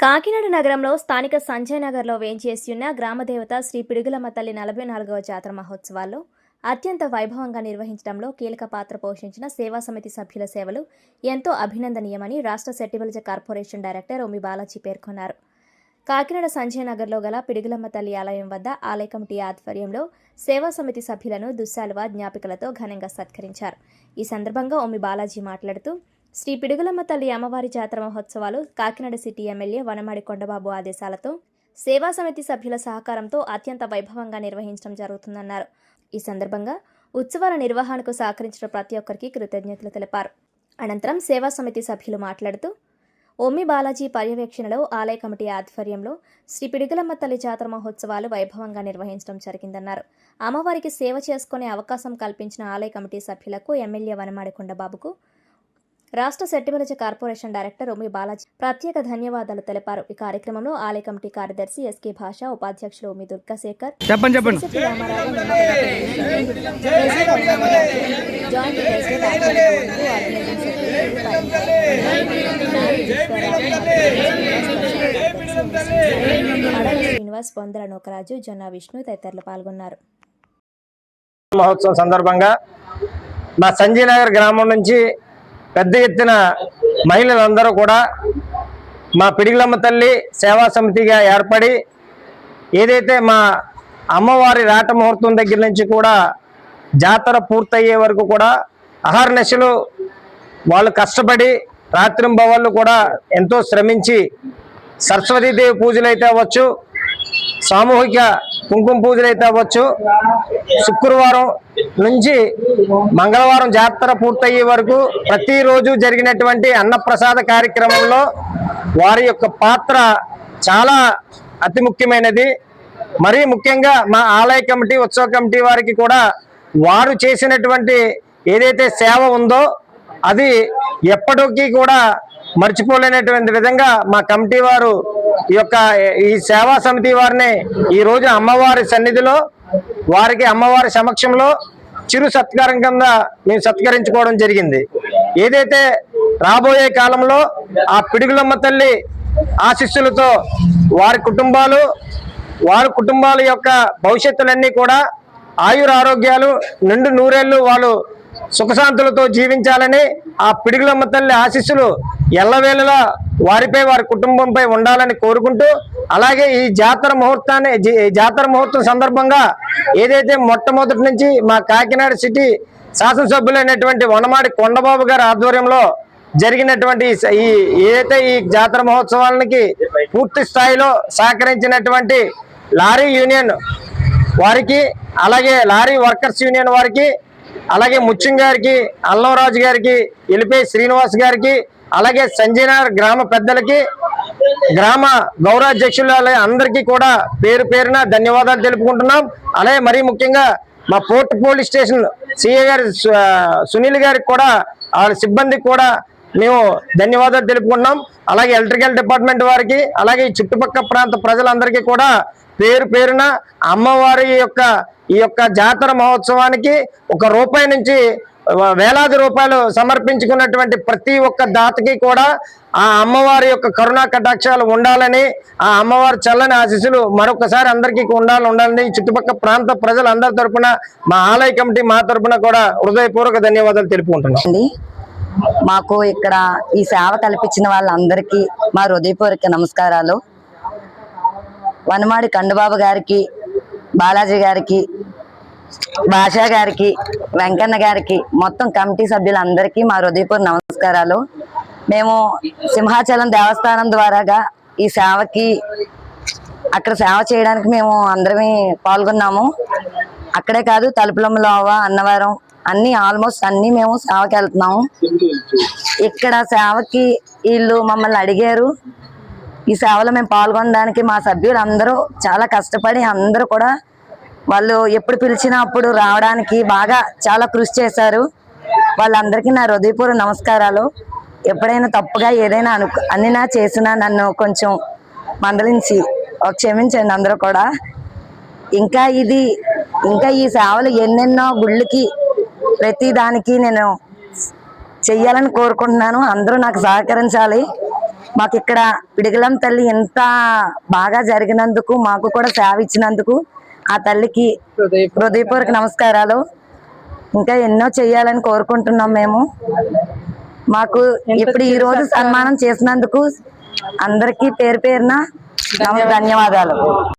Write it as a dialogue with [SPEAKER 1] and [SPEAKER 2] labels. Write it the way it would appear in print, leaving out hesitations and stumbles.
[SPEAKER 1] కాకినాడ నగరంలో స్థానిక సంజయ్ నగర్లో వేంచేసి ఉన్న గ్రామదేవత శ్రీ పిడుగులమ్మ తల్లి 44వ జాతర మహోత్సవాల్లో అత్యంత వైభవంగా నిర్వహించడంలో కీలక పాత్ర పోషించిన సేవా సమితి సభ్యుల సేవలు ఎంతో అభినందనీయమని రాష్ట్ర సెట్టిబుల్జ కార్పొరేషన్ డైరెక్టర్ ఓమి బాలాజీ పేర్కొన్నారు. కాకినాడ సంజయ్ నగర్లో గల పిడుగులమ్మ తల్లి ఆలయం వద్ద ఆలయ కమిటీ ఆధ్వర్యంలో సేవా సమితి సభ్యులను దుస్సాలువ జ్ఞాపికలతో ఘనంగా సత్కరించారు. ఈ సందర్భంగా ఓమి బాలాజీ మాట్లాడుతూ శ్రీ పిడుగులమ్మ తల్లి అమ్మవారి జాతర మహోత్సవాలు కాకినాడ సిటీ ఎమ్మెల్యే వనమాడి కొండబాబు ఆదేశాలతో సేవా సమితి సభ్యుల సహకారంతో అత్యంత వైభవంగా నిర్వహించడం జరుగుతుందన్నారు. ఈ సందర్భంగా ఉత్సవాల నిర్వహణకు సహకరించిన ప్రతి ఒక్కరికి కృతజ్ఞతలు తెలిపారు. అనంతరం సేవా సమితి సభ్యులు మాట్లాడుతూ ఓమి బాలాజీ పర్యవేక్షణలో ఆలయ కమిటీ ఆధ్వర్యంలో శ్రీ పిడుగులమ్మ తల్లి జాతర మహోత్సవాలు వైభవంగా నిర్వహించడం జరిగిందన్నారు. అమ్మవారికి సేవ చేసుకునే అవకాశం కల్పించిన ఆలయ కమిటీ సభ్యులకు ఎమ్మెల్యే వనమాడి కొండబాబుకు రాష్ట్ర సెట్టిబుల్జ కార్పొరేషన్ డైరెక్టర్ ఓమి బాలాజీ ప్రత్యేక ధన్యవాదాలు తెలిపారు. ఈ కార్యక్రమంలో ఆలయ కమిటీ కార్యదర్శి ఎస్కే భాష, ఉపాధ్యక్షులు ఓమి దుర్గాశేఖర్, శ్రీనివాస్, పొందల నోకరాజు, జొన్న విష్ణు తదితరులు పాల్గొన్నారు.
[SPEAKER 2] మహోత్సవం సందర్భంగా మా సంజయ్ నగర్ గ్రామం నుంచి పెద్ద ఎత్తున మహిళలందరూ కూడా మా పిడుగులమ్మ తల్లి సేవా సమితిగా ఏర్పడి ఏదైతే మా అమ్మవారి రాట ముహూర్తం దగ్గర నుంచి కూడా జాతర పూర్తయ్యే వరకు కూడా అహర్నిశలు వాళ్ళు కష్టపడి రాత్రింబవళ్ళు కూడా ఎంతో శ్రమించి సరస్వతీదేవి పూజలు అయితే అవ్వచ్చు, సామూహిక కుంకుమ పూజలు అయితే అవ్వచ్చు, శుక్రవారం నుంచి మంగళవారం జాతర పూర్తయ్యే వరకు ప్రతిరోజు జరిగినటువంటి అన్నప్రసాద కార్యక్రమంలో వారి యొక్క పాత్ర చాలా అతి ముఖ్యమైనది. మరీ ముఖ్యంగా మా ఆలయ కమిటీ, ఉత్సవ కమిటీ వారికి కూడా వారు చేసినటువంటి ఏదైతే సేవ ఉందో అది ఎప్పటికీ కూడా మర్చిపోలేనటువంటి విధంగా మా కమిటీ వారు ఈ సేవా సమితి వారిని ఈ రోజు అమ్మవారి సన్నిధిలో వారికి అమ్మవారి సమక్షంలో చిరు సత్కారం కింద మేము సత్కరించుకోవడం జరిగింది. ఏదైతే రాబోయే కాలంలో ఆ పిడుగులమ్మ తల్లి ఆశీస్సులతో వారి కుటుంబాల యొక్క భవిష్యత్తులన్నీ కూడా ఆయుర ఆరోగ్యాలు నిండు నూరేళ్లు వాళ్ళు సుఖశాంతులతో జీవించాలని ఆ పిడుగులమ్మ తల్లి ఆశీస్సులు ఎల్లవేళలా వారిపై, వారి కుటుంబంపై ఉండాలని కోరుకుంటూ, అలాగే ఈ జాతర ముహూర్తం సందర్భంగా ఏదైతే మొట్టమొదటి నుంచి మా కాకినాడ సిటీ శాసనసభ్యులైనటువంటి వనమాడి కొండబాబు గారి ఆధ్వర్యంలో జరిగినటువంటి ఏదైతే ఈ జాతర మహోత్సవాలకి పూర్తి స్థాయిలో సహకరించినటువంటి లారీ యూనియన్ వారికి, అలాగే లారీ వర్కర్స్ యూనియన్ వారికి, అలాగే ముత్యం గారికి, అల్లంరాజు గారికి, ఎలిపే శ్రీనివాస్ గారికి, అలాగే సంజయ్ నగర్ గ్రామ పెద్దలకి, గ్రామ గౌరవాధ్యక్షులు అందరికీ కూడా పేరు పేరున ధన్యవాదాలు తెలుపుకుంటున్నాం. అలాగే మరీ ముఖ్యంగా మా పోర్ట్ పోలీస్ స్టేషన్ సిఐ గారి సునీల్ గారికి కూడా, వాళ్ళ సిబ్బందికి కూడా మేము ధన్యవాదాలు తెలుపుకుంటున్నాం. అలాగే ఎలక్ట్రికల్ డిపార్ట్మెంట్ వారికి, అలాగే ఈ చుట్టుపక్కల ప్రాంత ప్రజలందరికీ కూడా పేరు పేరున అమ్మవారి ఈ యొక్క జాతర మహోత్సవానికి ₹1 నుంచి వేలాది రూపాయలు సమర్పించుకున్నటువంటి ప్రతి ఒక్క దాతకి కూడా ఆ అమ్మవారి యొక్క కరుణా కటాక్షాలు ఉండాలని, ఆ అమ్మవారి చల్లని ఆశీస్సులు మరొకసారి అందరికీ ఉండాలని చుట్టుపక్కల ప్రాంత ప్రజలందరి తరపున, మా ఆలయ కమిటీ మా తరపున కూడా హృదయపూర్వక ధన్యవాదాలు తెలుపుకుంటున్నాం.
[SPEAKER 3] మాకు ఇక్కడ ఈ సేవ కల్పించిన వాళ్ళందరికీ మా హృదయపూర్వక నమస్కారాలు. వనమాడి కొండబాబు గారికి, బాలాజీ గారికి, భాషా గారికి, వెంకన్న గారికి, మొత్తం కమిటీ సభ్యులందరికీ మా హృదయపూర్వక నమస్కారాలు. మేము సింహాచలం దేవస్థానం ద్వారాగా ఈ సేవకి అక్కడ సేవ చేయడానికి మేము అందరమే పాల్గొన్నాము. అక్కడే కాదు, తలుపులమ్మలోవ, అన్నవరం అన్ని ఆల్మోస్ట్ అన్ని మేము సేవకి వెళ్తున్నాము. ఇక్కడ సేవకి వీళ్ళు మమ్మల్ని అడిగారు. ఈ సేవలో మేము పాల్గొనడానికి మా సభ్యులు అందరూ చాలా కష్టపడి అందరూ కూడా వాళ్ళు ఎప్పుడు పిలిచినా అప్పుడు రావడానికి బాగా చాలా కృషి చేశారు. వాళ్ళందరికీ నా హృదయపూర్వక నమస్కారాలు. ఎప్పుడైనా తప్పుగా ఏదైనా అన్నినా చేసినా నన్ను కొంచెం మందలించి క్షమించండి అందరూ కూడా. ఇంకా ఈ సేవలు ఎన్నెన్నో గుళ్ళకి ప్రతి దానికి నేను చెయ్యాలని కోరుకుంటున్నాను. అందరూ నాకు సహకరించాలి. మాకు ఇక్కడ పిడిగలం తల్లి ఎంత బాగా జరిగినందుకు, మాకు కూడా సేవ ఇచ్చినందుకు ఆ తల్లికి హృదయపూర్వక నమస్కారాలు. ఇంకా ఎన్నో చెయ్యాలని కోరుకుంటున్నాం మేము. మాకు ఇప్పుడు ఈ రోజు సన్మానం చేసినందుకు అందరికీ పేరు పేరున ధన్యవాదాలు.